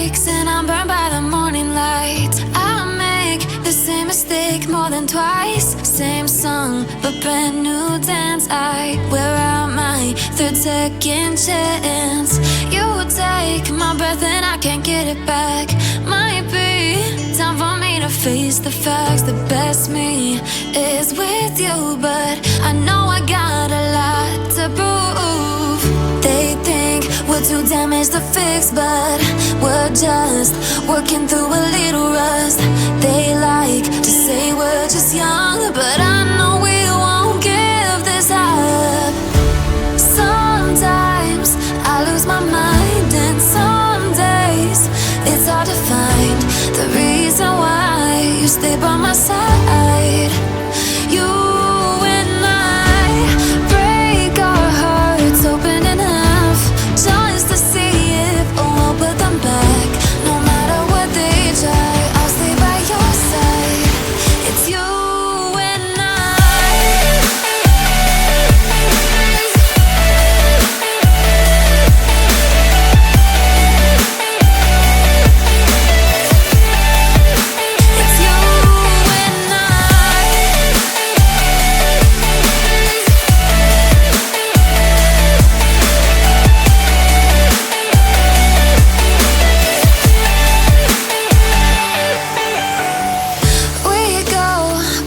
breaks and I'm burned by the morning light. I make the same mistake more than twice. Same song, but brand new dance. I wear out my third second chance. You take my breath and I can't get it back. Might be time for me to face the facts. The best me is with you, but I know I got a lot to prove. They think we're too damaged to fix, but we're just working through a little rust. They like to say we're just young, but I know we won't give this up. Sometimes I lose my mind, and some days it's hard to find the reason why you stay by my side. You and I break our hearts open enough just to see if we'll put them back. No matter what they try, I'll stay by your side. It's you and I. It's you and I. We go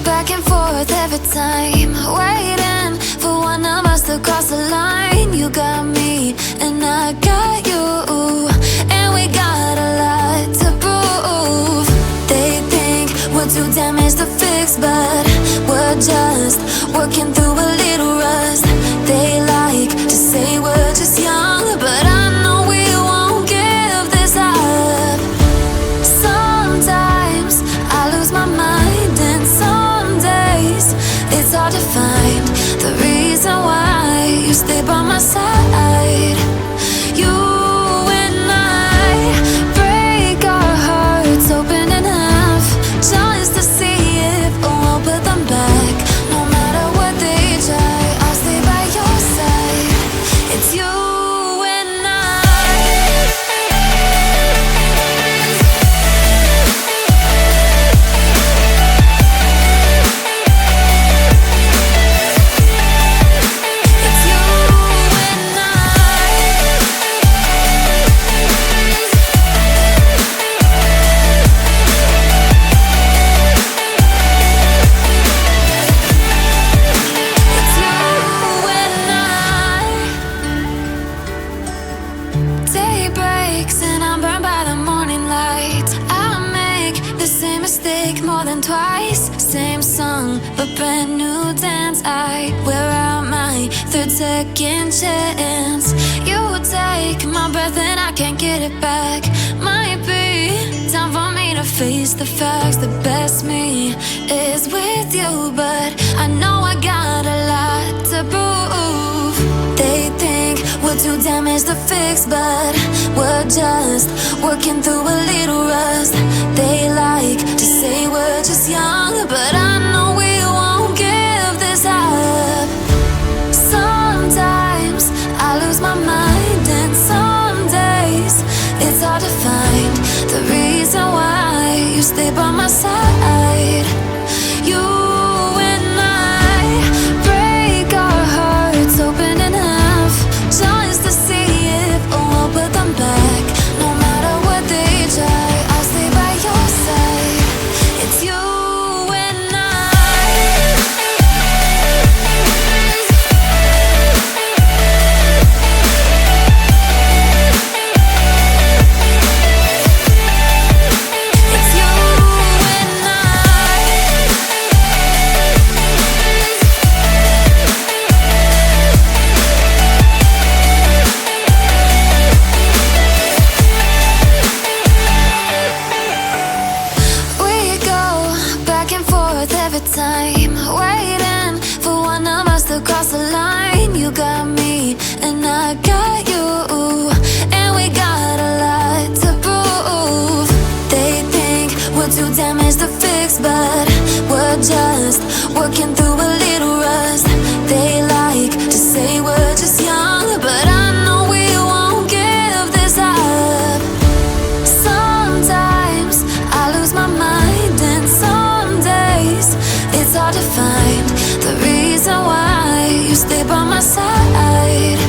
back and forth every time, waiting for one of us to cross the line. You got me and I got you, and we got a lot to prove. They think we're too damaged to fix, but we're just working through a little rust. They like to say we're just young, but I know we won't give this up. Sometimes I lose my mind, and some days it's hard to find the reason why you stay by my side. You and I break our hearts open enough just to see if we'll put them back. No matter what they try, I'll stay by your side. It's you and I. It's you and I. It's you and I. Day breaks and I'm burned by the morning light. I make the same mistake more than twice. Same song, but brand new dance. I wear out my third second chance. You take my breath and I can't get it back. Might be time for me to face the facts. The best me is with you, but I know I got a lot to prove. They think we're too damaged to fix, but we're just working through a little rust. They like to say we're just young, but I know we won't give this up. Sometimes I lose my mind, and some days it's hard to find the reason why you stay by my side. You and I break our hearts open enough just to see if we'll put them back. No matter what they try, I'll stay by your side. It's you and I. reason why you stay by my side.